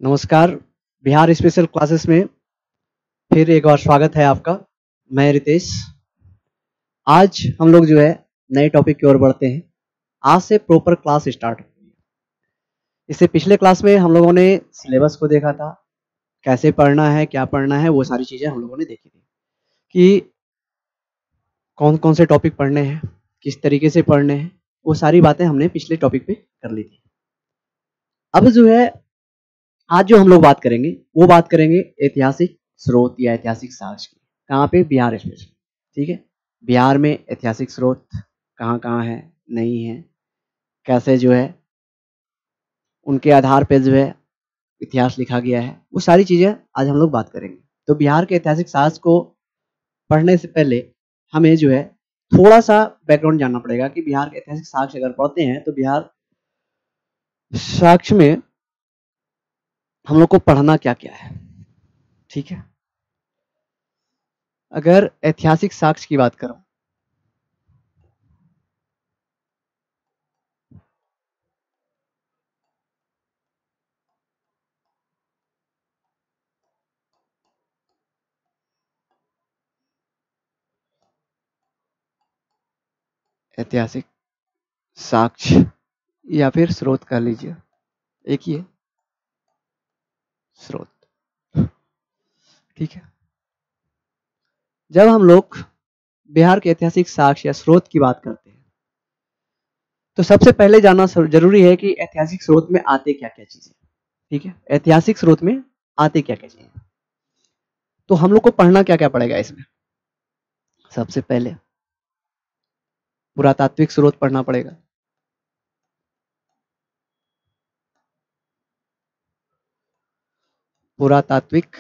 नमस्कार। Bihar special classes में फिर एक बार स्वागत है आपका। मैं रितेश। आज हम लोग जो है नए टॉपिक की ओर बढ़ते हैं। आज से प्रॉपर क्लास स्टार्ट होगी। इससे पिछले क्लास में हम लोगों ने सिलेबस को देखा था, कैसे पढ़ना है, क्या पढ़ना है, वो सारी चीज़ें हम लोगों ने देखी थी कि कौन कौन से टॉपिक पढ़ने हैं, किस तरीके से पढ़ने हैं। वो सारी बातें हमने पिछले टॉपिक पे कर ली थी। अब जो है आज जो हम लोग बात करेंगे वो बात करेंगे ऐतिहासिक स्रोत या ऐतिहासिक साक्ष्य की। कहाँ पे? बिहार स्पेशल। ठीक है, बिहार में ऐतिहासिक स्रोत कहाँ कहाँ है, नहीं है, कैसे जो है उनके आधार पे जो है इतिहास लिखा गया है, वो सारी चीज़ें आज हम लोग बात करेंगे। तो बिहार के ऐतिहासिक साक्ष्य को पढ़ने से पहले हमें जो है थोड़ा सा बैकग्राउंड जानना पड़ेगा कि बिहार के ऐतिहासिक साक्ष्य अगर पढ़ते हैं तो बिहार साक्ष्य में हम लोग को पढ़ना क्या क्या है। ठीक है, अगर ऐतिहासिक साक्ष्य की बात करूं ऐतिहासिक साक्ष्य या फिर स्रोत कह लीजिए, एक ही है, स्रोत। ठीक है, जब हम लोग बिहार के ऐतिहासिक साक्ष्य या स्रोत की बात करते हैं तो सबसे पहले जानना जरूरी है कि ऐतिहासिक स्रोत में आते क्या क्या चीजें। ठीक है, ऐतिहासिक स्रोत में आते क्या क्या चीजें, तो हम लोग को पढ़ना क्या क्या पड़ेगा इसमें। सबसे पहले पुरातात्विक स्रोत पढ़ना पड़ेगा, पुरातात्विक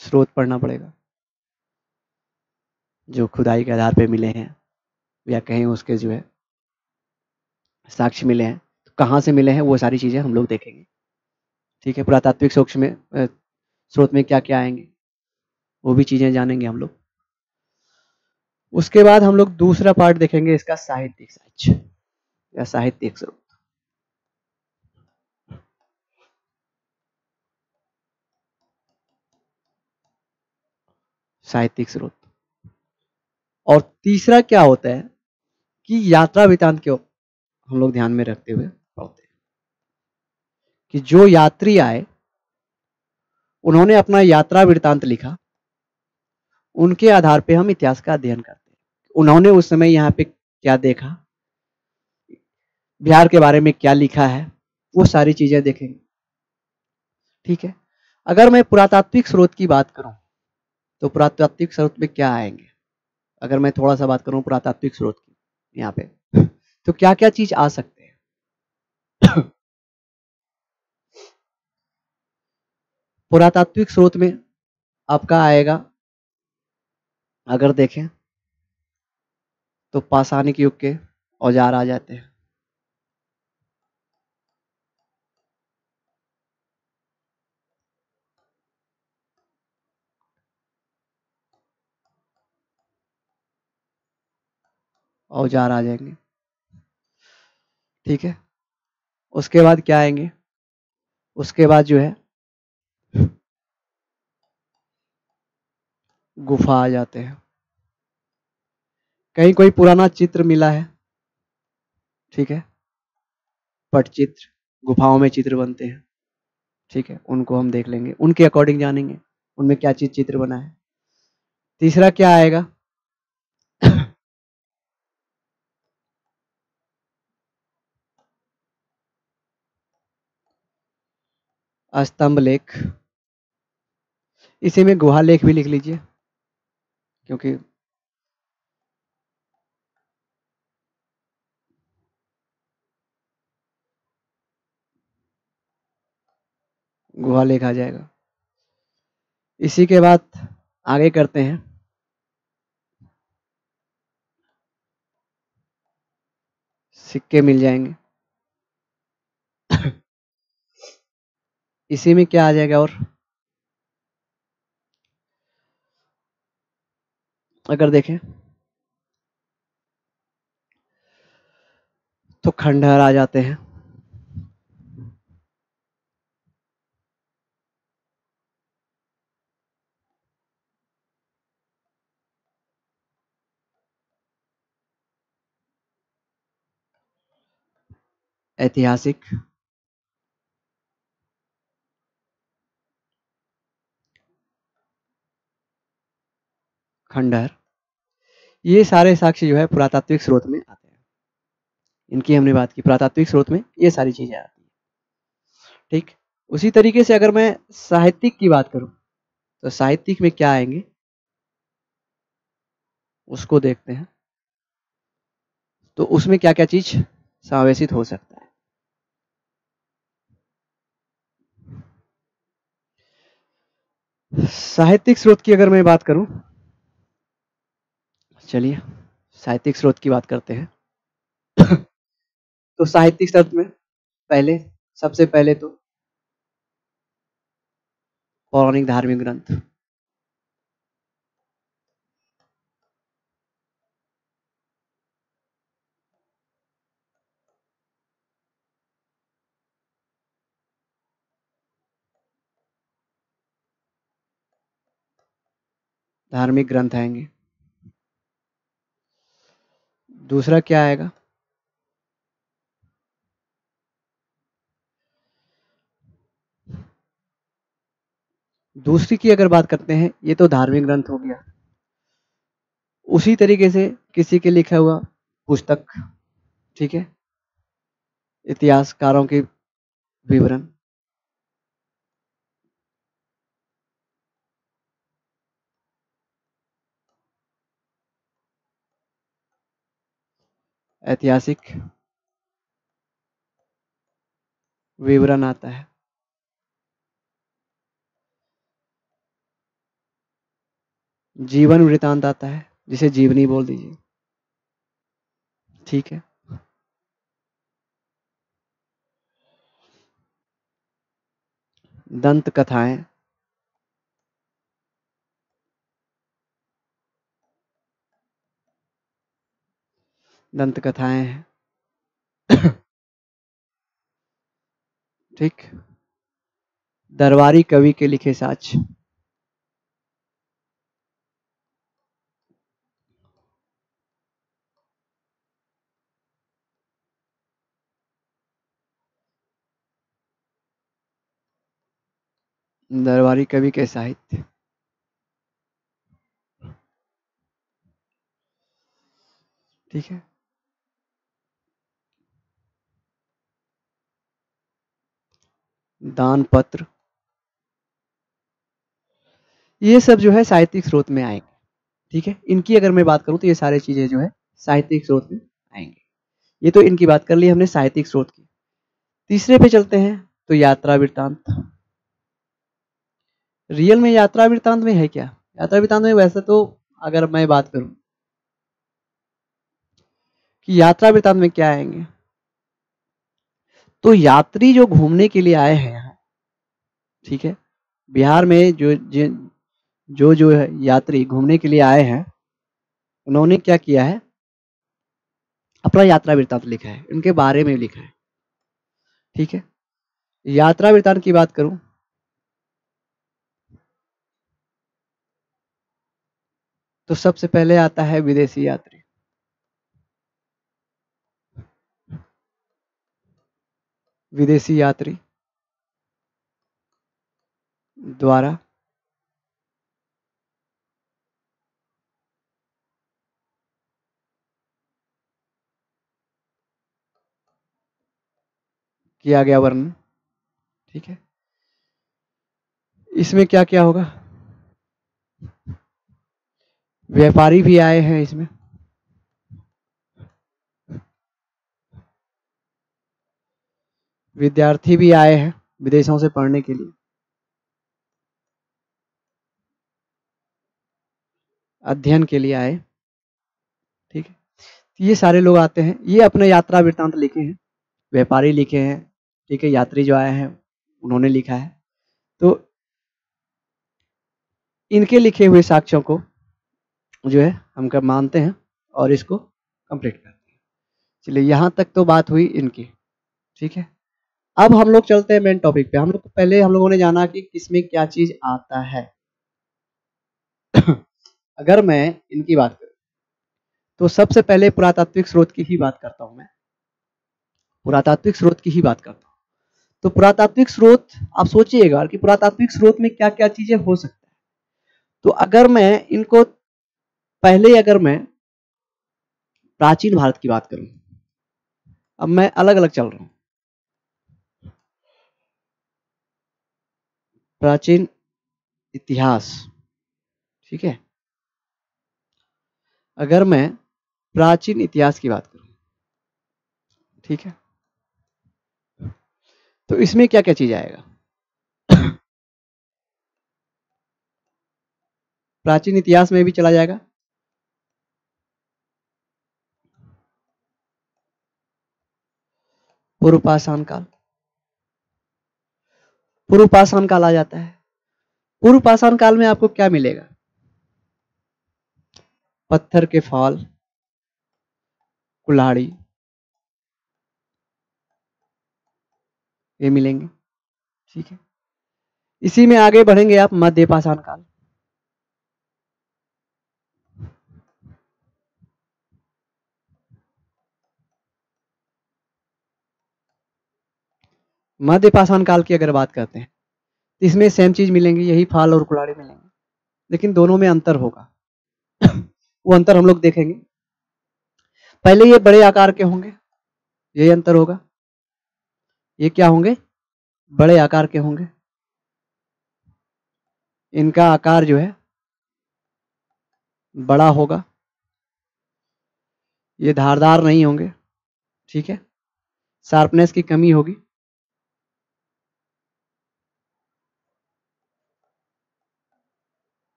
स्रोत पढ़ना पड़ेगा जो खुदाई के आधार पे मिले हैं या कहीं उसके जो है साक्ष्य मिले हैं, तो कहाँ से मिले हैं वो सारी चीजें हम लोग देखेंगे। ठीक है, पुरातात्विक साक्ष्य में स्रोत में क्या क्या आएंगे वो भी चीजें जानेंगे हम लोग। उसके बाद हम लोग दूसरा पार्ट देखेंगे इसका साहित्यिक साक्ष्य या साहित्यिक स्रोत। साहित्यिक स्रोत। और तीसरा क्या होता है कि यात्रा वृतांत को हम लोग ध्यान में रखते हुए पढ़ते हैं कि जो यात्री आए उन्होंने अपना यात्रा वृतांत लिखा, उनके आधार पे हम इतिहास का अध्ययन करते हैं। उन्होंने उस समय यहाँ पे क्या देखा, बिहार के बारे में क्या लिखा है, वो सारी चीजें देखेंगे। ठीक है, अगर मैं पुरातात्विक स्रोत की बात करूं तो पुरातात्विक स्रोत में क्या आएंगे। अगर मैं थोड़ा सा बात करूं पुरातात्विक स्रोत की यहाँ पे तो क्या क्या चीज आ सकते हैं। पुरातात्विक स्रोत में आपका आएगा, अगर देखें तो पाषाणिक युग के औजार आ जाते हैं। औजार आ जाएंगे। ठीक है, उसके बाद क्या आएंगे, उसके बाद जो है गुफा आ जाते हैं। कहीं कोई पुराना चित्र मिला है, ठीक है, पटचित्र, गुफाओं में चित्र बनते हैं। ठीक है, उनको हम देख लेंगे, उनके अकॉर्डिंग जानेंगे उनमें क्या चीज चित्र बना है। तीसरा क्या आएगा, स्तंभ लेख। इसी में गुहा लेख भी लिख लीजिए, क्योंकि गुहा लेख आ जाएगा। इसी के बाद आगे करते हैं, सिक्के मिल जाएंगे। इसी में क्या आ जाएगा, और अगर देखें तो खंडहर आ जाते हैं। ऐतिहासिक, खंडहर, ये सारे साक्ष्य जो है पुरातात्विक स्रोत में आते हैं। इनकी हमने बात की, पुरातात्विक स्रोत में ये सारी चीजें आती हैं। ठीक, उसी तरीके से अगर मैं साहित्यिक की बात करूं तो साहित्यिक में क्या आएंगे उसको देखते हैं। तो उसमें क्या क्या चीज समावेशित हो सकता है। साहित्यिक स्रोत की अगर मैं बात करूं, चलिए साहित्यिक स्रोत की बात करते हैं। तो साहित्यिक स्रोत में सबसे पहले तो पौराणिक धार्मिक ग्रंथ, धार्मिक ग्रंथ आएंगे। दूसरा क्या आएगा, दूसरी की अगर बात करते हैं, ये तो धार्मिक ग्रंथ हो गया। उसी तरीके से किसी के लिखा हुआ पुस्तक, ठीक है, इतिहासकारों के विवरण, ऐतिहासिक विवरण आता है। जीवन वृतांत आता है, जिसे जीवनी बोल दीजिए, ठीक है। दंत कथाएं, दंत कथाएं हैं, ठीक। दरबारी कवि के लिखे साक्ष्य, दरबारी कवि के साहित्य, ठीक है। दान पत्र, ये सब जो है साहित्यिक स्रोत में आएंगे, ठीक है। इनकी अगर मैं बात करूं तो ये सारी चीजें जो है साहित्यिक स्रोत में आएंगे। ये तो इनकी बात कर ली हमने साहित्यिक स्रोत की। तीसरे पे चलते हैं, तो यात्रा वृत्तांत। रियल में यात्रा वृत्तांत में है क्या, यात्रा वृत्तांत में वैसे तो अगर मैं बात करूं कि यात्रा वृत्तांत में क्या आएंगे, तो यात्री जो घूमने के लिए आए हैं यहाँ, ठीक है, बिहार में जो है यात्री घूमने के लिए आए हैं, उन्होंने क्या किया है, अपना यात्रा वृत्तांत लिखा है, उनके बारे में लिखा है, ठीक है। यात्रा वृत्तांत की बात करूं तो सबसे पहले आता है विदेशी यात्री, विदेशी यात्री द्वारा किया गया वर्णन, ठीक है। इसमें क्या क्या होगा, व्यापारी भी आए हैं इसमें, विद्यार्थी भी आए हैं विदेशों से पढ़ने के लिए, अध्ययन के लिए आए, ठीक है। ये सारे लोग आते हैं, ये अपने यात्रा वृत्तांत लिखे हैं, व्यापारी लिखे हैं, ठीक है, यात्री जो आए हैं उन्होंने लिखा है। तो इनके लिखे हुए साक्ष्यों को जो है हम कब मानते हैं और इसको कंप्लीट करते हैं। चलिए यहाँ तक तो बात हुई इनकी, ठीक है। अब हम लोग चलते हैं मेन टॉपिक पे। हम लोग पहले हम लोगों ने जाना कि किसमें क्या चीज आता है। अगर मैं इनकी बात करूं तो सबसे पहले पुरातात्विक स्रोत की ही बात करता हूं मैं। पुरातात्विक स्रोत की ही बात करता हूँ। तो पुरातात्विक स्रोत आप सोचिए एक बार कि पुरातात्विक स्रोत में क्या क्या चीजें हो सकता है। तो अगर मैं इनको पहले अगर मैं प्राचीन भारत की बात करूं, अब मैं अलग अलग चल रहा हूं। प्राचीन इतिहास, ठीक है। अगर मैं प्राचीन इतिहास की बात करूं, ठीक है, तो इसमें क्या क्या चीज आएगा? प्राचीन इतिहास में भी चला जाएगा पूर्व पाषाण काल, पूर्व पाषाण काल आ जाता है। पूर्व पाषाण काल में आपको क्या मिलेगा? पत्थर के फाल, कुल्हाड़ी, ये मिलेंगे, ठीक है। इसी में आगे बढ़ेंगे आप मध्य पाषाण काल। मध्य पाषाण काल की अगर बात करते हैं, इसमें सेम चीज मिलेंगी, यही फाल और कुल्हाड़ी मिलेंगे, लेकिन दोनों में अंतर होगा। वो अंतर हम लोग देखेंगे। पहले ये बड़े आकार के होंगे, यही अंतर होगा। ये क्या होंगे? बड़े आकार के होंगे। इनका आकार जो है बड़ा होगा। ये धारदार नहीं होंगे, ठीक है, शार्पनेस की कमी होगी।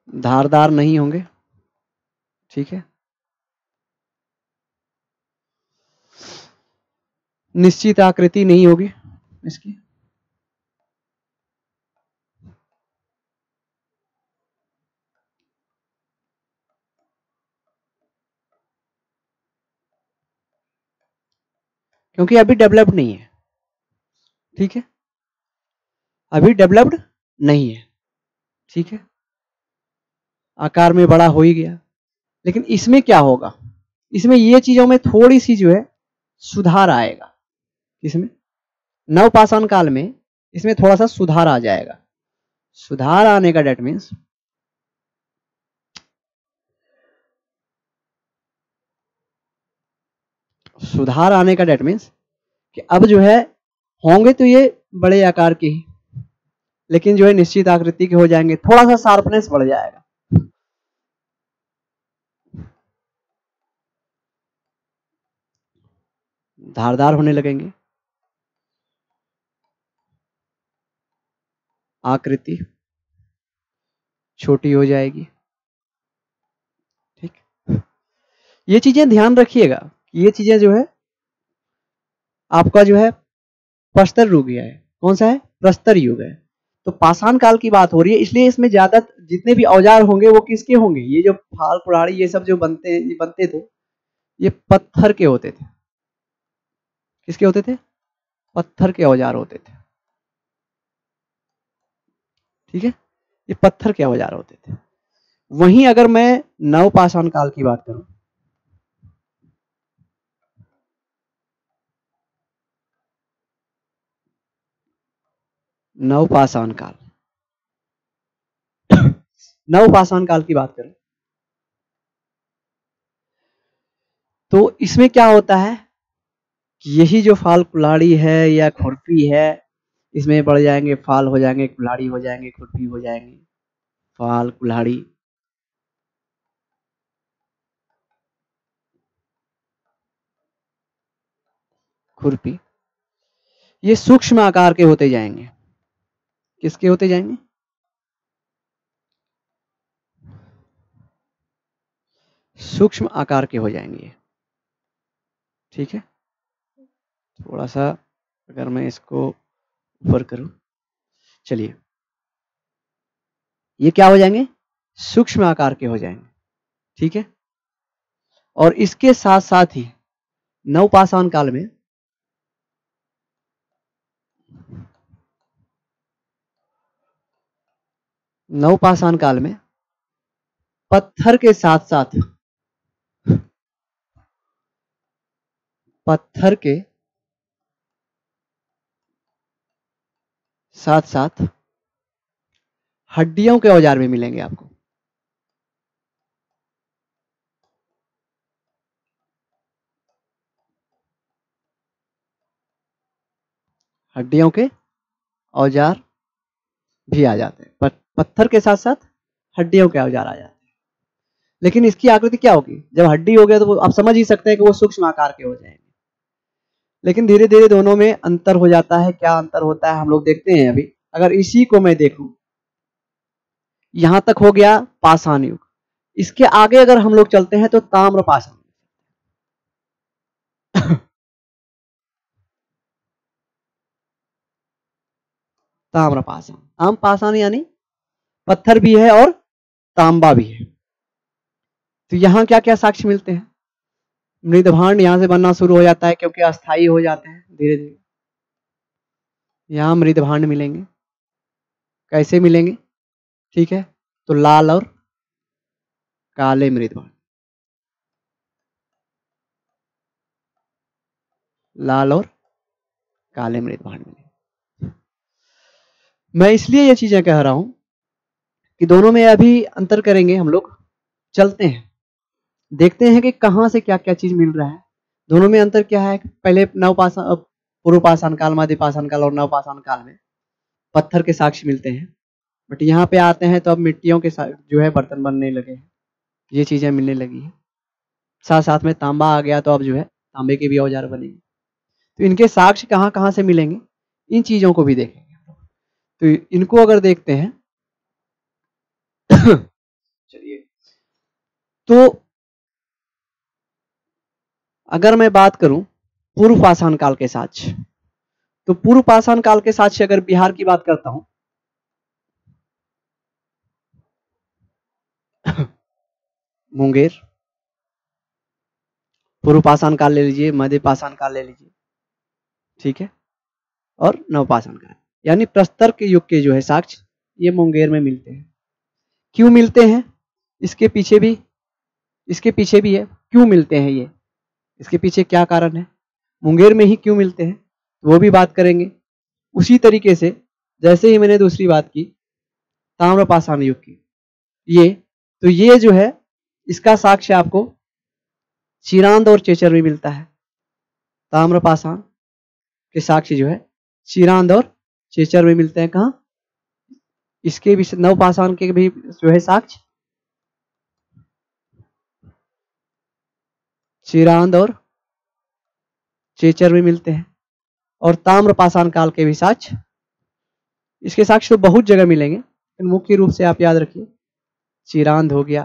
धारदार नहीं होंगे, ठीक है। निश्चित आकृति नहीं होगी इसकी। क्योंकि अभी डेवलप्ड नहीं है, ठीक है, अभी डेवलप्ड नहीं है, ठीक है। आकार में बड़ा हो ही गया, लेकिन इसमें क्या होगा? इसमें ये चीजों में थोड़ी सी जो है सुधार आएगा। इसमें नवपाषाण काल में इसमें थोड़ा सा सुधार आ जाएगा। सुधार आने का डेट मीन्स सुधार आने का डेट मीन्स कि अब जो है होंगे तो ये बड़े आकार के ही, लेकिन जो है निश्चित आकृति के हो जाएंगे, थोड़ा सा शार्पनेस बढ़ जाएगा। धारदार होने लगेंगे, आकृति छोटी हो जाएगी, ठीक। ये चीजें ध्यान रखिएगा, ये चीजें जो है आपका जो है प्रस्तर युग है। कौन सा है? प्रस्तर युग है। तो पाषाण काल की बात हो रही है, इसलिए इसमें ज्यादा जितने भी औजार होंगे वो किसके होंगे? ये जो फाल कुल्हाड़ी ये सब जो बनते हैं, ये बनते थे, ये पत्थर के होते थे। किसके होते थे? पत्थर के औजार होते थे, ठीक है, ये पत्थर के औजार होते थे। वहीं अगर मैं नवपाषाण काल की बात करूं, नवपाषाण काल नवपाषाण काल की बात करें तो इसमें क्या होता है कि यही जो फाल कुल्हाड़ी है या खुरपी है, इसमें बढ़ जाएंगे, फाल हो जाएंगे, कुल्हाड़ी हो जाएंगे, खुरपी हो जाएंगे, फाल कुल्हाड़ी, खुरपी, ये सूक्ष्म आकार के होते जाएंगे। किसके होते जाएंगे? सूक्ष्म आकार के हो जाएंगे, ठीक है। थोड़ा सा अगर मैं इसको ऊपर करूं, चलिए, ये क्या हो जाएंगे? सूक्ष्म आकार के हो जाएंगे, ठीक है। और इसके साथ साथ ही नवपाषाण काल में नवपाषाण काल में पत्थर के साथ साथ पत्थर के साथ साथ हड्डियों के औजार भी मिलेंगे आपको। हड्डियों के औजार भी आ जाते हैं, पत्थर के साथ साथ हड्डियों के औजार आ जाते हैं। लेकिन इसकी आकृति क्या होगी? जब हड्डी हो गया तो आप समझ ही सकते हैं कि वो सूक्ष्म आकार के हो जाएंगे। लेकिन धीरे धीरे दोनों में अंतर हो जाता है। क्या अंतर होता है हम लोग देखते हैं अभी। अगर इसी को मैं देखूं, यहां तक हो गया पाषाण युग, इसके आगे अगर हम लोग चलते हैं तो ताम्र पाषाण। ताम्र पाषाण, ताम्र पाषाण यानी पत्थर भी है और तांबा भी है। तो यहां क्या क्या साक्ष्य मिलते हैं? मृदभांड यहां से बनना शुरू हो जाता है क्योंकि अस्थायी हो जाते हैं धीरे धीरे। यहां मृदभांड मिलेंगे। कैसे मिलेंगे? ठीक है, तो लाल और काले मृदभांड, लाल और काले मृदभांड मिलेंगे। मैं इसलिए ये चीजें कह रहा हूं कि दोनों में अभी अंतर करेंगे हम लोग। चलते हैं, देखते हैं कि कहां से क्या क्या चीज मिल रहा है। दोनों में अंतर क्या है? पहले नवपाषाण, पूर्व पाषाण काल, मध्य पाषाण काल और नवपाषाण काल में पत्थर के साक्ष्य मिलते हैं। बट यहाँ पे आते हैं तो अब मिट्टियों के जो है बर्तन बनने लगे हैं, ये चीजें मिलने लगी हैं। साथ साथ में तांबा आ गया तो अब जो है तांबे के भी औजार बनेंगे। तो इनके साक्ष्य कहाँ कहाँ से मिलेंगे, इन चीजों को भी देखेंगे। तो इनको अगर देखते हैं चलिए, तो अगर मैं बात करूं पूर्व पाषाण काल के साक्ष्य, तो पूर्व पाषाण काल के साक्ष्य अगर बिहार की बात करता हूं मुंगेर, पूर्व पाषाण काल ले लीजिए, मध्य पाषाण काल ले लीजिए, ठीक है, और नवपाषाण काल, यानी प्रस्तर के युग के जो है साक्ष्य ये मुंगेर में मिलते हैं। क्यों मिलते हैं? इसके पीछे भी है क्यों मिलते हैं ये, इसके पीछे क्या कारण है, मुंगेर में ही क्यों मिलते हैं, वो भी बात करेंगे। उसी तरीके से जैसे ही मैंने दूसरी बात की ताम्रपाषाण युग की, ये जो है इसका साक्ष्य आपको चिरांद और चेचर में मिलता है। ताम्रपाषाण के साक्ष्य जो है चिरांद और चेचर में मिलते हैं। कहा? इसके भी नवपाषाण के भी जो है साक्ष्य चिरांद और चेचर में मिलते हैं, और ताम्रपाषाण काल के भी साक्ष्य, इसके साक्ष्य तो बहुत जगह मिलेंगे, लेकिन मुख्य रूप से आप याद रखिए चिरांद हो गया,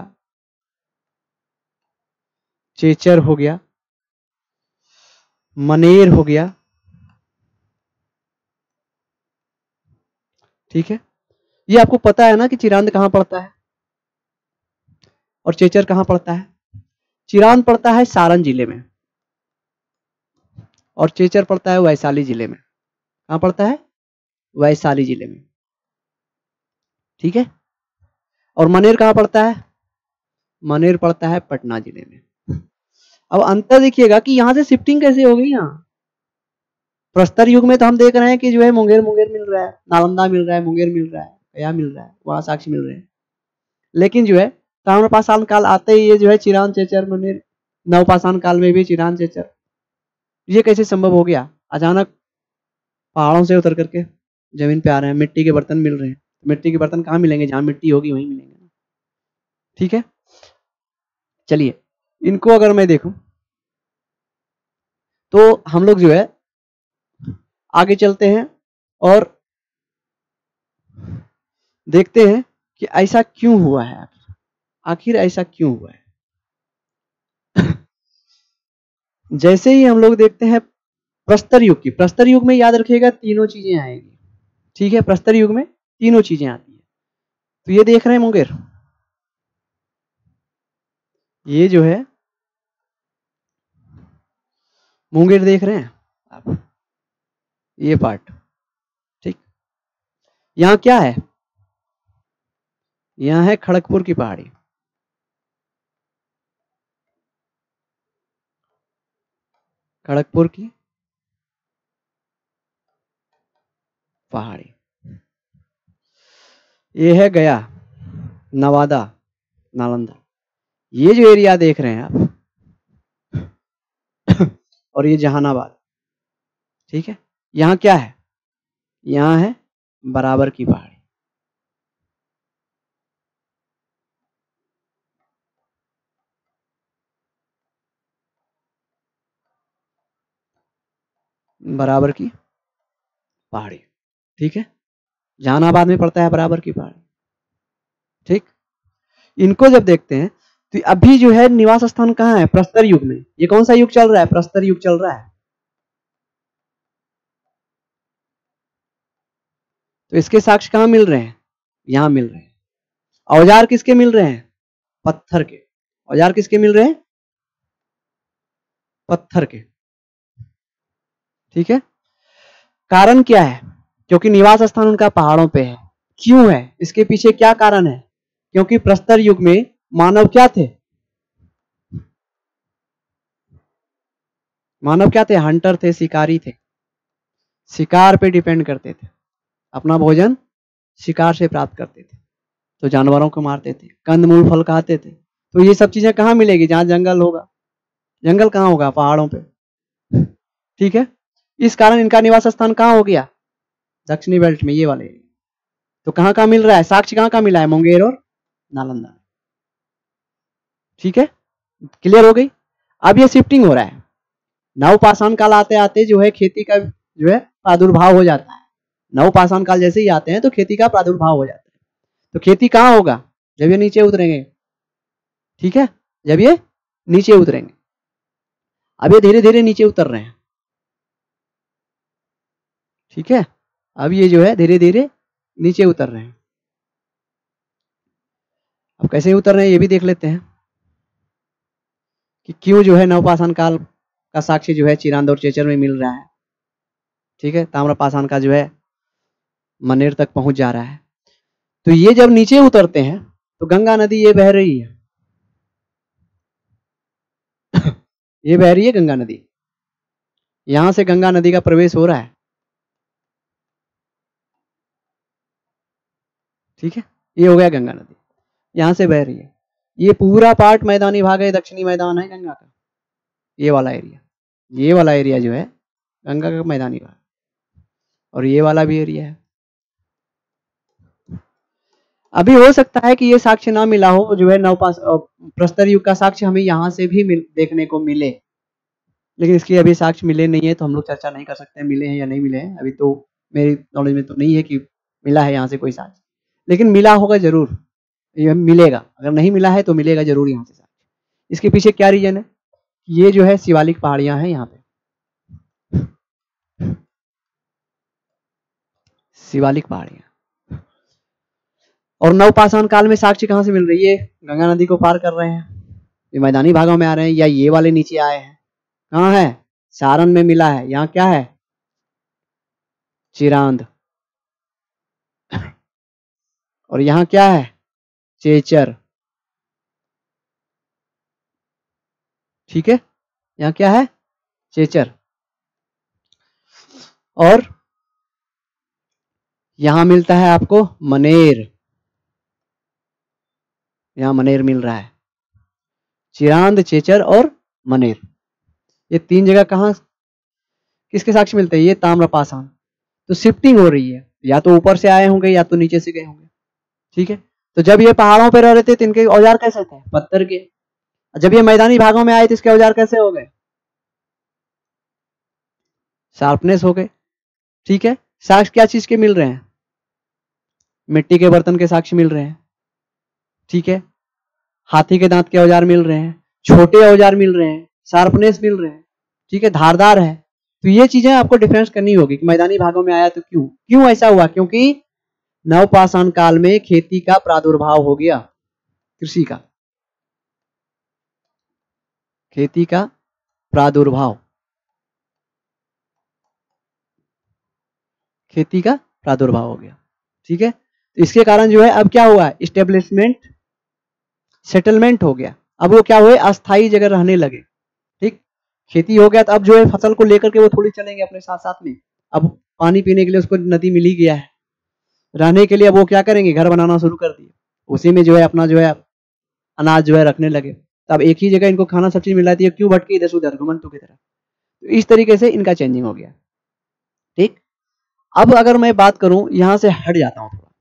चेचर हो गया, मनेर हो गया, ठीक है। ये आपको पता है ना कि चिरांद कहां पड़ता है और चेचर कहां पड़ता है? चिरांद पड़ता है सारण जिले में और चेचर पड़ता है वैशाली जिले में। कहां पड़ता है? वैशाली जिले में, ठीक है। और मनेर कहां पड़ता है? मनेर पड़ता है पटना जिले में। अब अंतर देखिएगा कि यहां से शिफ्टिंग कैसे हो गई। यहाँ प्रस्तर युग में तो हम देख रहे हैं कि जो है मुंगेर मिल रहा है, नालंदा मिल रहा है, मुंगेर मिल रहा है, गया मिल रहा है, वहां साक्ष्य मिल रहे हैं। लेकिन जो है ताम्रपाषाण काल आते ही ये जो है चिरांद चेचर मनेर, नवपाषाण काल में भी चिरांद चेचर, ये कैसे संभव हो गया? अचानक पहाड़ों से उतर करके जमीन पे आ रहे हैं, मिट्टी के बर्तन मिल रहे हैं। मिट्टी के बर्तन कहाँ मिलेंगे? जहां मिट्टी होगी वहीं मिलेंगे, ठीक है। चलिए, इनको अगर मैं देखूं तो हम लोग जो है आगे चलते हैं और देखते हैं कि ऐसा क्यों हुआ है, आखिर ऐसा क्यों हुआ है। जैसे ही हम लोग देखते हैं प्रस्तर युग की, प्रस्तर युग में याद रखिएगा तीनों चीजें आएंगी, ठीक है। प्रस्तर युग में तीनों चीजें आती है। तो ये देख रहे हैं मुंगेर, ये जो है मुंगेर देख रहे हैं आप, ये पार्ट, ठीक। यहां क्या है? यहां है खड़गपुर की पहाड़ी, खड़गपुर की पहाड़ी। ये है गया, नवादा, नालंदा। ये जो एरिया देख रहे हैं आप और ये जहानाबाद, ठीक है। यहाँ क्या है? यहाँ है बराबर की पहाड़ी। बराबर की पहाड़ी, ठीक है। जहानाबाद में पड़ता है बराबर की पहाड़ी, ठीक। इनको जब देखते हैं तो अभी जो है निवास स्थान कहाँ है? प्रस्तर युग में। ये कौन सा युग चल रहा है? प्रस्तर युग चल रहा है। तो इसके साक्ष्य कहाँ मिल रहे हैं? यहां मिल रहे हैं। औजार किसके मिल रहे हैं? पत्थर के। औजार किसके मिल रहे हैं? पत्थर के, ठीक है। कारण क्या है? क्योंकि निवास स्थान उनका पहाड़ों पे है। क्यों है? इसके पीछे क्या कारण है? क्योंकि प्रस्तर युग में मानव क्या थे? मानव क्या थे? हंटर थे, शिकारी थे। शिकार पे डिपेंड करते थे, अपना भोजन शिकार से प्राप्त करते थे। तो जानवरों को मारते थे, कंदमूल फल खाते थे। तो ये सब चीजें कहाँ मिलेगी? जहां जंगल होगा। जंगल कहाँ होगा? पहाड़ों पे, ठीक है। इस कारण इनका निवास स्थान कहाँ हो गया? दक्षिणी बेल्ट में, ये वाले। तो कहाँ कहाँ मिल रहा है? साक्ष्य कहाँ कहाँ मिला है? मुंगेर और नालंदा, ठीक है। क्लियर हो गई? अब ये शिफ्टिंग हो रहा है। नवपाषाण काल आते आते जो है खेती का जो है प्रादुर्भाव हो जाता है। नवपाषाण काल जैसे ही आते हैं तो खेती का प्रादुर्भाव हो जाता है। तो खेती कहाँ होगा? जब ये नीचे उतरेंगे, ठीक है। जब ये नीचे उतरेंगे, अब ये धीरे धीरे नीचे उतर रहे हैं, ठीक है। अब ये जो है धीरे धीरे नीचे उतर रहे हैं। अब कैसे उतर रहे हैं ये भी देख लेते हैं कि क्यों जो है नवपाषाण काल का साक्ष्य जो है चिरांद और चेचर में मिल रहा है, ठीक है। ताम्रपाषाण का जो है मनेर तक पहुंच जा रहा है। तो ये जब नीचे उतरते हैं तो गंगा नदी ये बह रही है ये बह रही है गंगा नदी। यहां से गंगा नदी का प्रवेश हो रहा है, ठीक है। ये हो गया गंगा नदी, यहां से बह रही है। ये पूरा पार्ट मैदानी भाग है, दक्षिणी मैदान है गंगा का। ये वाला एरिया, ये वाला एरिया जो है गंगा का मैदानी भाग, और ये वाला भी एरिया है। अभी हो सकता है कि ये साक्ष्य ना मिला हो, जो है प्रस्तर युग का साक्ष्य हमें यहां से भी देखने को मिले, लेकिन इसके अभी साक्ष्य मिले नहीं है, तो हम लोग चर्चा नहीं कर सकते मिले हैं या नहीं मिले हैं। अभी तो मेरी नॉलेज में तो नहीं है कि मिला है यहाँ से कोई साक्ष्य, लेकिन मिला होगा जरूर, ये मिलेगा। अगर नहीं मिला है तो मिलेगा जरूर यहाँ से साक्ष्य। इसके पीछे क्या रीजन है? ये जो है शिवालिक पहाड़ियां हैं, यहाँ पे शिवालिक पहाड़ियां। और नवपाषाण काल में साक्ष्य कहां से मिल रही है? गंगा नदी को पार कर रहे हैं, ये मैदानी भागों में आ रहे हैं, या ये वाले नीचे आए हैं। कहाँ है? सारण में मिला है। यहाँ क्या है? चिरांद। और यहाँ क्या है? चेचर, ठीक है। यहाँ क्या है? चेचर। और यहां मिलता है आपको मनेर, यहां मनेर मिल रहा है। चिरांद, चेचर और मनेर, ये तीन जगह कहां किसके साक्ष्य मिलते हैं? ये ताम्रपाषाण। तो शिफ्टिंग हो रही है, या तो ऊपर से आए होंगे या तो नीचे से गए होंगे, ठीक है। तो जब ये पहाड़ों पर रह रहे थे तो इनके औजार कैसे थे? पत्थर के। जब ये मैदानी भागों में आए तो इसके औजार कैसे हो गए? शार्पनेस हो गए, ठीक है। साक्ष्य क्या चीज के मिल रहे हैं? मिट्टी के बर्तन के साक्ष्य मिल रहे हैं, ठीक है। हाथी के दांत के औजार मिल रहे हैं, छोटे औजार मिल रहे हैं, शार्पनेस मिल रहे हैं, ठीक है, धारदार है। तो ये चीजें आपको डिफरेंस करनी होगी कि मैदानी भागों में आया तो क्यों ऐसा हुआ? क्योंकि नवपाषाण काल में खेती का प्रादुर्भाव हो गया, कृषि का, खेती का प्रादुर्भाव, खेती का प्रादुर्भाव हो गया, ठीक है। तो इसके कारण जो है अब क्या हुआ? इस्टेब्लिशमेंट, सेटलमेंट हो गया। अब वो क्या हुए? अस्थायी जगह रहने लगे, ठीक। खेती हो गया तो अब जो है फसल को लेकर के वो थोड़ी चलेंगे अपने साथ साथ में। अब पानी पीने के लिए उसको नदी मिल ही गया है, रहने के लिए अब वो क्या करेंगे, घर बनाना शुरू कर दिए, उसी में जो है अपना जो है अनाज जो है रखने लगे। तो अब एक ही जगह इनको खाना सब चीज मिल जाती है, क्यों भटके इधर से उधर घुमंतु की तरह। तो इस तरीके से इनका चेंजिंग हो गया। ठीक, अब अगर मैं बात करूं, यहां से हट जाता हूं थोड़ा,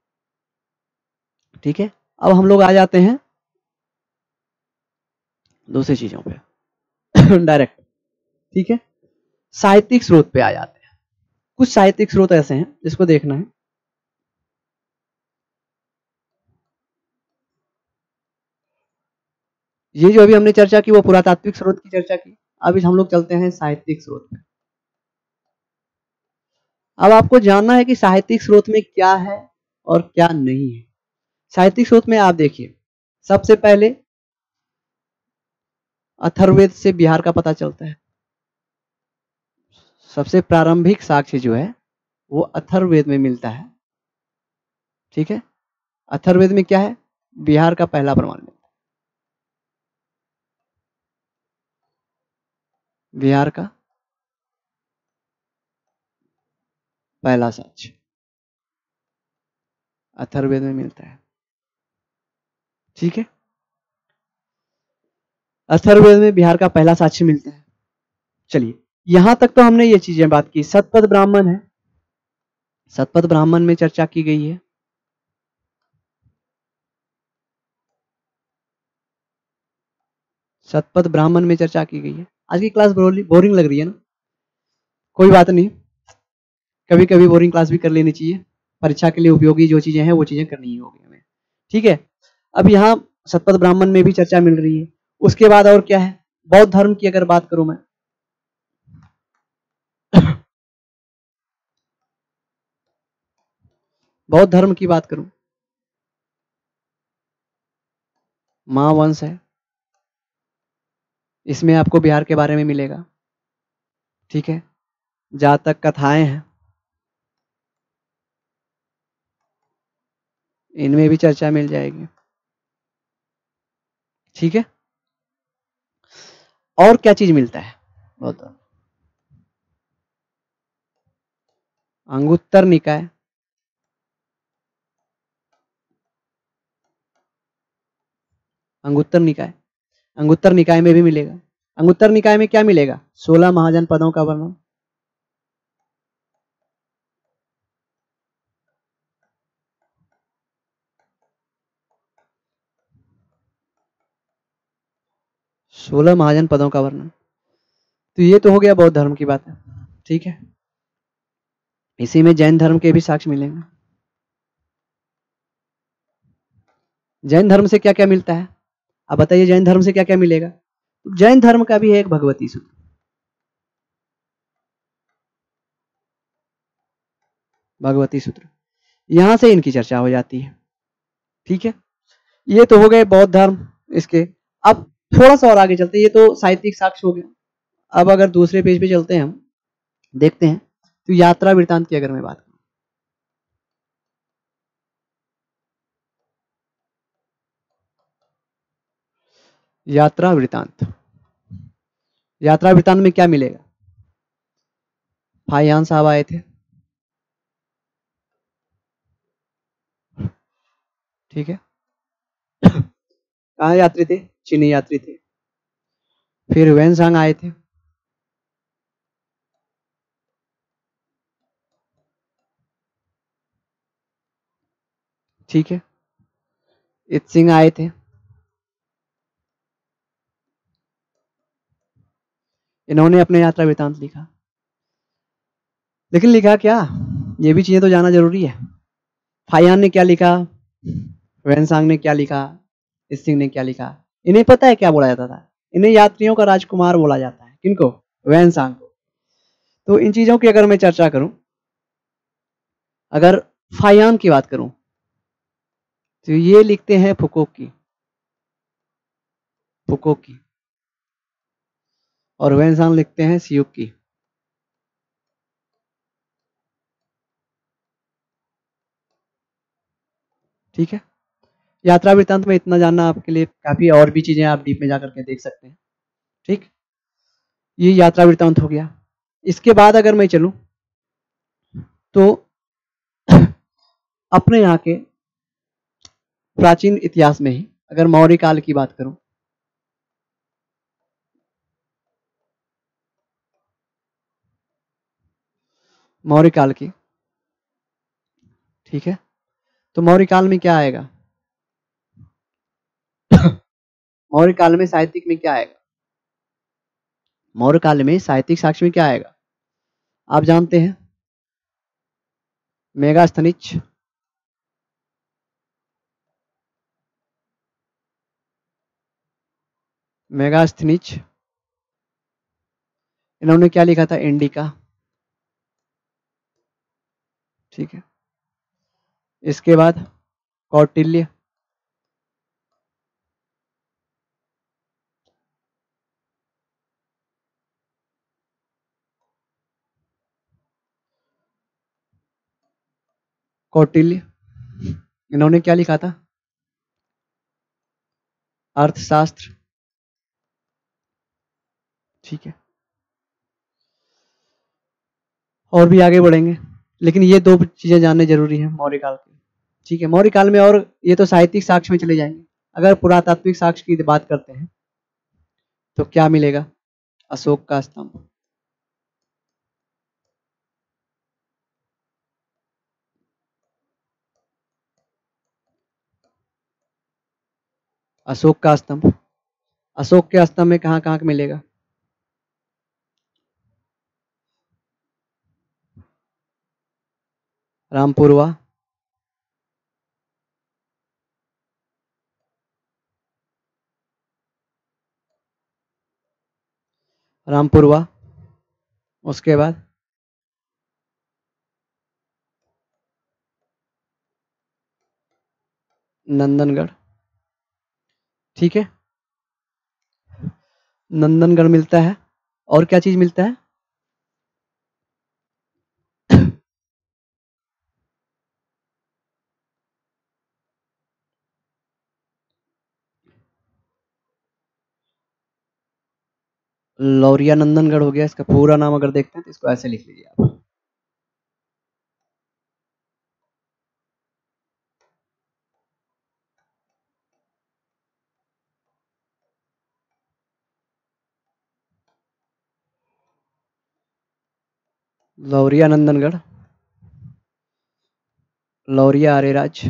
ठीक है। अब हम लोग आ जाते हैं दूसरी चीजों पे डायरेक्ट, ठीक है। साहित्यिक स्रोत पे आ जाते हैं। कुछ साहित्यिक स्रोत ऐसे हैं जिसको देखना है। ये जो अभी हमने चर्चा की वो पुरातात्विक स्रोत की चर्चा की, अब हम लोग चलते हैं साहित्यिक स्रोत में। अब आपको जानना है कि साहित्यिक स्रोत में क्या है और क्या नहीं है। साहित्यिक स्रोत में आप देखिए, सबसे पहले अथर्ववेद से बिहार का पता चलता है। सबसे प्रारंभिक साक्ष्य जो है वो अथर्ववेद में मिलता है, ठीक है। अथर्ववेद में क्या है, बिहार का पहला प्रमाण मिलता है, बिहार का पहला साक्ष्य अथर्ववेद में मिलता है, ठीक है। अथर्ववेद में बिहार का पहला साक्ष्य मिलता है। चलिए, यहां तक तो हमने ये चीजें बात की। सतपथ ब्राह्मण है, सतपथ ब्राह्मण में चर्चा की गई है। सतपथ ब्राह्मण में चर्चा की गई है। आज की क्लास बोरिंग लग रही है ना, कोई बात नहीं, कभी कभी बोरिंग क्लास भी कर लेनी चाहिए। परीक्षा के लिए उपयोगी जो चीजें हैं वो चीजें करनी ही होगी हमें, ठीक है। अब यहाँ सतपथ ब्राह्मण में भी चर्चा मिल रही है। उसके बाद और क्या है, बौद्ध धर्म की अगर बात करूं मैं बौद्ध धर्म की बात करूं, महावंश है, इसमें आपको बिहार के बारे में मिलेगा, ठीक है। जातक कथाएं हैं, इनमें भी चर्चा मिल जाएगी, ठीक है। और क्या चीज मिलता है बौद्ध धर्म, अंगुत्तर निकाय, अंगुत्तर निकाय, अंगुत्तर निकाय में भी मिलेगा। अंगुत्तर निकाय में क्या मिलेगा, 16 महाजनपदों का वर्णन, सोलह महाजन पदों का वर्णन। तो ये तो हो गया बौद्ध धर्म की बात है, ठीक है। इसी में जैन धर्म के भी साक्ष्य मिलेंगे। जैन धर्म से क्या क्या मिलता है, अब बताइए, जैन धर्म से क्या क्या मिलेगा। जैन धर्म का भी है एक भगवती सूत्र, भगवती सूत्र, यहां से इनकी चर्चा हो जाती है, ठीक है। ये तो हो गए बौद्ध धर्म इसके। अब थोड़ा सा और आगे चलते हैं, ये तो साहित्यिक साक्ष्य हो गया। अब अगर दूसरे पेज पे चलते हैं, हम देखते हैं तो यात्रा वृत्तांत की अगर मैं बात करूं, यात्रा वृत्तांत, यात्रा वृत्तांत में क्या मिलेगा, फाहियान साहब आए थे, ठीक है। कहाँ यात्री थे, चीनी यात्री थे। फिर वेनसांग आए थे, ठीक है। इत सिंह आए थे, इन्होंने अपने यात्रा वृत्तांत लिखा। लेकिन लिखा क्या, ये भी चीजें तो जानना जरूरी है। फाहियान ने क्या लिखा, वेनसांग ने क्या लिखा, इत सिंह ने क्या लिखा, इन्हें पता है क्या बोला जाता था, इन्हें यात्रियों का राजकुमार बोला जाता है। किनको, वेनसांग को। तो इन चीजों की अगर मैं चर्चा करूं, अगर फाहियान की बात करूं तो ये लिखते हैं फुकोक की, फुकोक की, और वेनसांग लिखते हैं सियुक की, ठीक है। यात्रा वृत्तांत में इतना जानना आपके लिए काफी, और भी चीजें आप डीप में जाकर के देख सकते हैं, ठीक। ये यात्रा वृत्तांत हो गया। इसके बाद अगर मैं चलूं तो अपने यहाँ के प्राचीन इतिहास में ही अगर मौर्य काल की बात करूं, मौर्य काल की, ठीक है, तो मौर्य काल में क्या आएगा? मौर्य काल में साहित्यिक में क्या आएगा? मौर्य काल में साहित्यिक साक्ष्य में क्या आएगा? आप जानते हैं, मेगास्थनीज, मेगास्थनीज, इन्होंने क्या लिखा था? इंडिका, ठीक है। इसके बाद कौटिल्य, कौटिल्य, इन्होंने क्या लिखा था? अर्थशास्त्र, ठीक है। और भी आगे बढ़ेंगे, लेकिन ये दो चीजें जानने जरूरी है मौर्य काल की, ठीक है। मौर्य काल में, और ये तो साहित्यिक साक्ष्य में चले जाएंगे। अगर पुरातात्विक साक्ष्य की बात करते हैं तो क्या मिलेगा? अशोक का स्तंभ, अशोक का स्तंभ। अशोक के स्तंभ में कहां कहां मिलेगा? रामपुरवा, रामपुरवा, उसके बाद नंदनगढ़, ठीक है। नंदनगढ़ मिलता है, और क्या चीज मिलता है? लौरिया नंदनगढ़ हो गया। इसका पूरा नाम अगर देखते हैं तो इसको ऐसे लिख लीजिए आप, लौरिया नंदनगढ़, लौरिया अरेराज,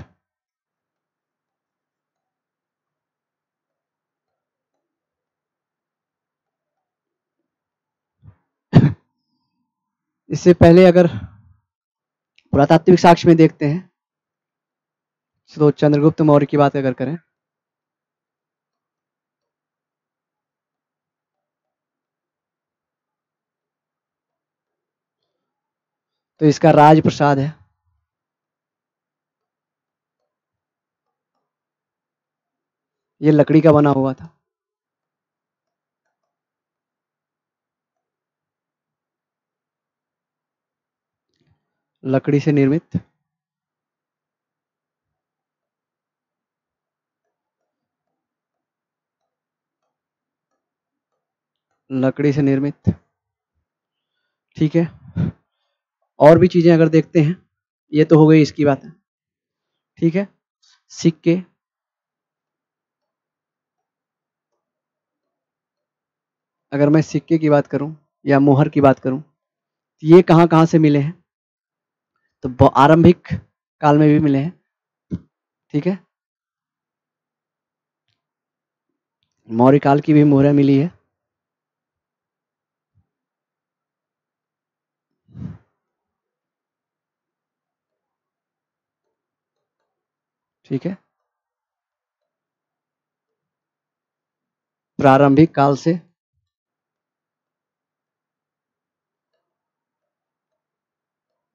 इससे पहले अगर पुरातात्विक साक्ष्य में देखते हैं तो चंद्रगुप्त मौर्य की बात अगर करें तो इसका राजप्रसाद है, ये लकड़ी का बना हुआ था, लकड़ी से निर्मित, लकड़ी से निर्मित, ठीक है। और भी चीजें अगर देखते हैं, ये तो हो गई इसकी बात है, ठीक है। सिक्के, अगर मैं सिक्के की बात करूं या मोहर की बात करूं तो ये कहां कहां से मिले हैं? तो आरंभिक काल में भी मिले हैं, ठीक है। मौर्य काल की भी मोहरें मिली है, ठीक है। प्रारंभिक काल से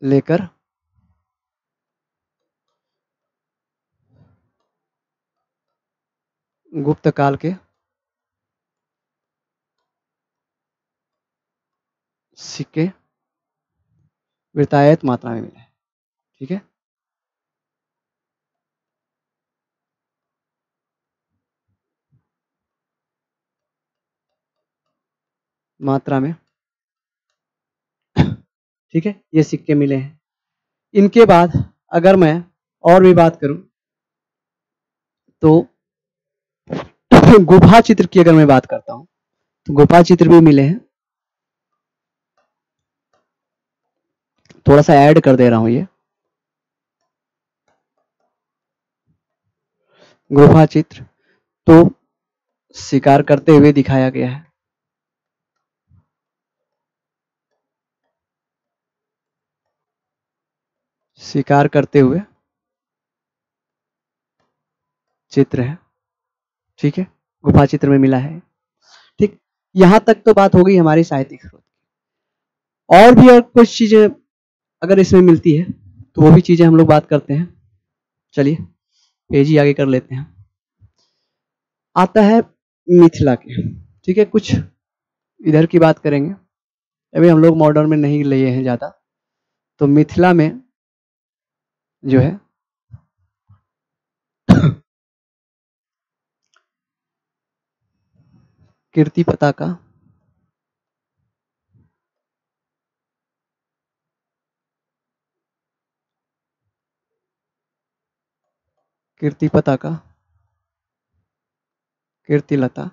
लेकर गुप्त काल के सिक्के वृतायत मात्रा में मिले, ठीक है। मात्रा में, ठीक है, ये सिक्के मिले हैं। इनके बाद अगर मैं और भी बात करूं तो गुफा चित्र की अगर मैं बात करता हूं तो गुफा चित्र भी मिले हैं। थोड़ा सा ऐड कर दे रहा हूं, ये गुफा चित्र तो शिकार करते हुए दिखाया गया है। शिकार करते हुए चित्र है, ठीक है, गुफा चित्र में मिला है। ठीक, यहां तक तो बात हो गई हमारी साहित्यिक स्रोत। और भी और कुछ चीजें अगर इसमें मिलती है तो वो भी चीजें हम लोग बात करते हैं। चलिए पेज ही आगे कर लेते हैं। आता है मिथिला के, ठीक है, कुछ इधर की बात करेंगे। अभी हम लोग मॉडर्न में नहीं लिए हैं ज्यादा, तो मिथिला में जो है कीर्ति पताका, कीर्ति पताका, कीर्ति लता,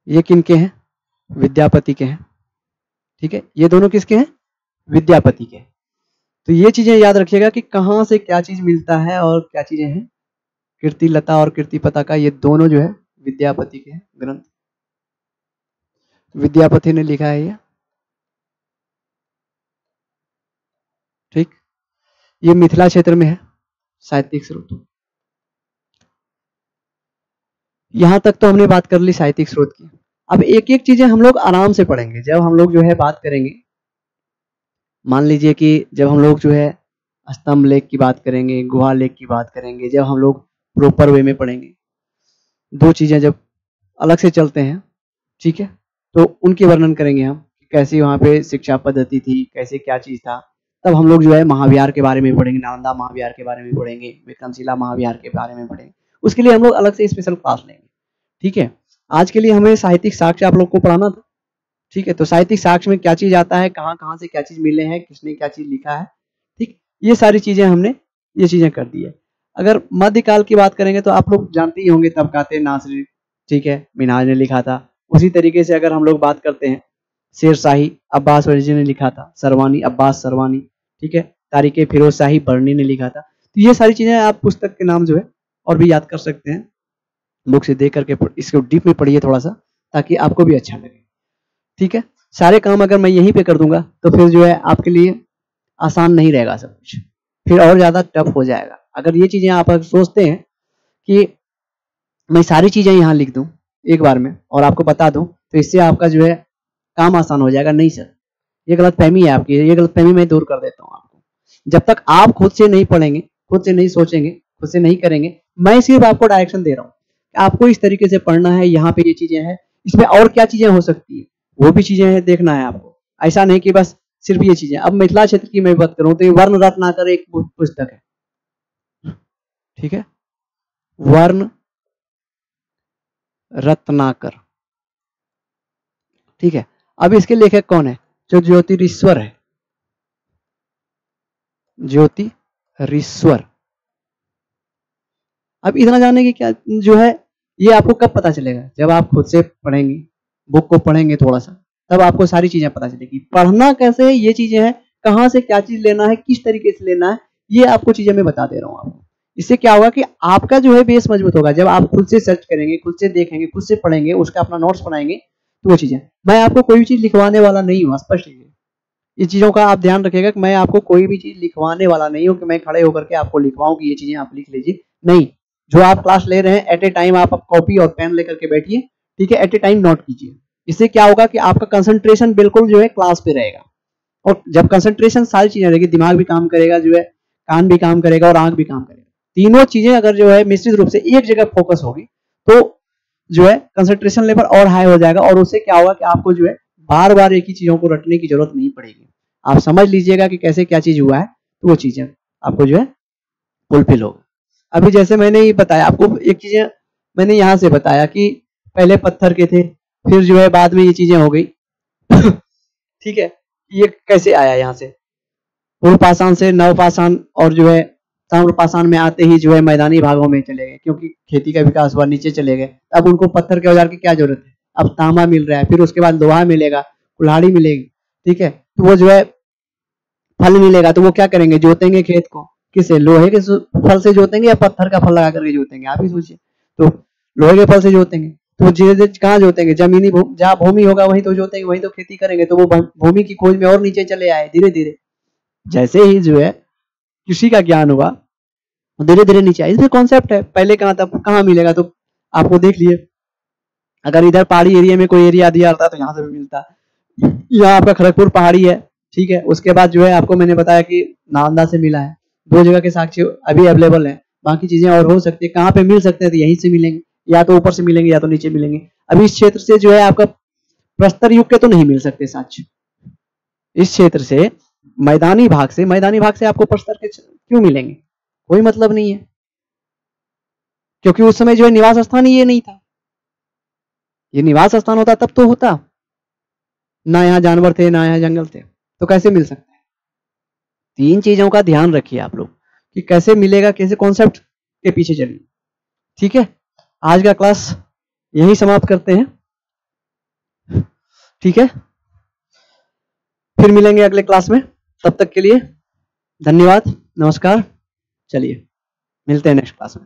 ये किनके हैं? विद्यापति के हैं। ठीक है, ये दोनों किसके हैं? विद्यापति के। तो ये चीजें याद रखिएगा कि कहां से क्या चीज मिलता है और क्या चीजें हैं। कीर्ति लता और कीर्ति पताका ये दोनों जो है विद्यापति के ग्रंथ, विद्यापति ने लिखा है ये। ठीक, ये मिथिला क्षेत्र में है साहित्यिक स्रोत। यहां तक तो हमने बात कर ली साहित्यिक स्रोत की। अब एक एक चीजें हम लोग आराम से पढ़ेंगे जब हम लोग जो है बात करेंगे। मान लीजिए कि जब हम लोग जो है स्तंभ लेख की बात करेंगे, गुहा लेख की बात करेंगे, जब हम लोग प्रॉपर वे में पढ़ेंगे, दो चीजें जब अलग से चलते हैं, ठीक है, तो उनके वर्णन करेंगे हम, कैसी वहां पे शिक्षा पद्धति थी, कैसे क्या चीज था। तब हम लोग जो है महाविहार के बारे में पढ़ेंगे, नालंदा महाविहार के बारे में पढ़ेंगे, विक्रमशिला महाविहार के बारे में पढ़ेंगे। उसके लिए हम लोग अलग से स्पेशल क्लास लेंगे। ठीक है, आज के लिए हमें साहित्यिक साक्ष्य आप लोग को पढ़ाना था। ठीक है, तो साहित्यिक साक्ष्य में क्या चीज आता है, कहाँ कहाँ से क्या चीज मिले हैं, किसने क्या चीज लिखा है, ठीक, ये सारी चीजें हमने ये चीजें कर दी है। अगर मध्यकाल की बात करेंगे तो आप लोग जानते ही होंगे, तबकाते नासरी, ठीक है, मिनाज ने लिखा था। उसी तरीके से अगर हम लोग बात करते हैं, शेरशाही अब्बास वरजी ने लिखा था, सरवानी अब्बास सरवानी, ठीक है, तारीखे फिरोज शाही बर्नी ने लिखा था। तो ये सारी चीजें आप पुस्तक के नाम जो है और भी याद कर सकते हैं, बुक से देख करके इसको डीप में पढ़िए थोड़ा सा, ताकि आपको भी अच्छा लगे। ठीक है, सारे काम अगर मैं यहीं पे कर दूंगा तो फिर जो है आपके लिए आसान नहीं रहेगा सब कुछ, फिर और ज्यादा टफ हो जाएगा। अगर ये चीजें आप सोचते हैं कि मैं सारी चीजें यहाँ लिख दूं एक बार में और आपको बता दूं तो इससे आपका जो है काम आसान हो जाएगा, नहीं सर, ये गलत फहमी है आपकी, ये गलत फहमी मैं दूर कर देता हूँ आपको। जब तक आप खुद से नहीं पढ़ेंगे, खुद से नहीं सोचेंगे, खुद से नहीं करेंगे, मैं सिर्फ आपको डायरेक्शन दे रहा हूँ कि आपको इस तरीके से पढ़ना है, यहाँ पे ये चीजें हैं, इसमें और क्या चीजें हो सकती है वो भी चीजें हैं, देखना है आपको। ऐसा नहीं कि बस सिर्फ ये चीजें। अब मिथिला क्षेत्र की मैं बात करूं तो ये वर्ण रत्नाकर एक पुस्तक है, ठीक है, वर्ण रत्नाकर, ठीक है। अब इसके लेखक कौन है? जो ज्योतिरीश्वर है, ज्योतिरीश्वर। अब इतना जानने की क्या जो है, ये आपको कब पता चलेगा? जब आप खुद से पढ़ेंगे, बुक को पढ़ेंगे थोड़ा सा, तब आपको सारी चीजें पता चलेगी। पढ़ना कैसे है, ये चीजें हैं, कहाँ से क्या चीज लेना है, किस तरीके से लेना है, ये आपको चीजें मैं बता दे रहा हूँ आपको। इससे क्या होगा कि आपका जो है बेस मजबूत होगा। जब आप खुद से सर्च करेंगे, खुद से देखेंगे, खुद से पढ़ेंगे, उसका अपना नोट्स बनाएंगे, तो वो चीजें। मैं आपको कोई भी चीज लिखवाने वाला नहीं हूँ, स्पष्ट है। ये चीजों का आप ध्यान रखिएगा कि मैं आपको कोई भी चीज लिखवाने वाला नहीं हूँ कि मैं खड़े होकर के आपको लिखवाऊं कि ये चीजें आप लिख लीजिए। नहीं, जो आप क्लास ले रहे हैं एट ए टाइम आप कॉपी और पेन लेकर के बैठिए, ठीक है, एट ए टाइम नोट कीजिए। इससे क्या होगा कि आपका कंसंट्रेशन बिल्कुल जो है क्लास पे रहेगा। और जब कंसंट्रेशन सारी चीजें रहेगी, दिमाग भी काम करेगा, जो है कान भी काम करेगा और आंख भी काम करेगा, तीनों चीजें अगर जो है मिश्रित रूप से एक जगह फोकस होगी तो जो है कंसंट्रेशन लेवल और हाई हो जाएगा। और उससे क्या होगा कि आपको जो है बार बार एक ही चीजों को रटने की जरूरत नहीं पड़ेगी। आप समझ लीजिएगा कि कैसे क्या चीज हुआ है, तो वो चीजें आपको जो है फुलफिल होगा। अभी जैसे मैंने ये बताया आपको, एक चीजें मैंने यहाँ से बताया कि पहले पत्थर के थे, फिर जो है बाद में ये चीजें हो गई। ठीक है, ये कैसे आया यहाँ से, पूर्व पाषाण से नव पाषाण और जो है ताम्र पाषाण में आते ही जो है मैदानी भागों में चले गए, क्योंकि खेती का विकास हुआ, नीचे चले गए। अब उनको पत्थर के औजार की क्या जरूरत है, अब तांबा मिल रहा है, फिर उसके बाद लोहा मिलेगा, कुल्हाड़ी मिलेगी। ठीक है, तो वो जो है फल मिलेगा, तो वो क्या करेंगे, जोतेंगे खेत को, किसे, लोहे के फल से जोतेंगे या पत्थर का फल लगा करके जोतेंगे, आप ही सोचिए। तो लोहे के फल से जोतेंगे, तो धीरे कहाँ जोतेंगे, जमीनी जहाँ भूमि होगा वहीं तो जोतेंगे, वहीं तो खेती करेंगे। तो वो भूमि की खोज में और नीचे चले आए धीरे धीरे। जैसे ही जो है कृषि का ज्ञान हुआ, धीरे धीरे नीचे आए। इसमें कॉन्सेप्ट है, पहले कहाँ था, कहाँ मिलेगा, तो आपको देख लिए, अगर इधर पहाड़ी एरिया में कोई एरिया दिया रहता तो यहाँ से भी मिलता। यहाँ आपका खड़गपुर पहाड़ी है, ठीक है। उसके बाद जो है आपको मैंने बताया कि नालंदा से मिला है, 2 जगह के साक्ष्य अभी अवेलेबल है। बाकी चीजें और हो सकती है, कहाँ पे मिल सकते हैं, तो यहीं से मिलेंगे, या तो ऊपर से मिलेंगे या तो नीचे मिलेंगे। अभी इस क्षेत्र से जो है आपका प्रस्तर युग के तो नहीं मिल सकते साक्ष्य। इस क्षेत्र से मैदानी भाग से आपको प्रस्तर के क्यों मिलेंगे, कोई मतलब नहीं है, क्योंकि उस समय जो है निवास स्थान ही ये नहीं था। ये निवास स्थान होता तब तो होता, ना यहाँ जानवर थे ना यहाँ जंगल थे, तो कैसे मिल सकते हैं। 3 चीजों का ध्यान रखिए आप लोग कि कैसे मिलेगा, कैसे कॉन्सेप्ट के पीछे चलिए। ठीक है, आज का क्लास यही समाप्त करते हैं। ठीक है, फिर मिलेंगे अगले क्लास में, तब तक के लिए धन्यवाद, नमस्कार। चलिए मिलते हैं नेक्स्ट क्लास में।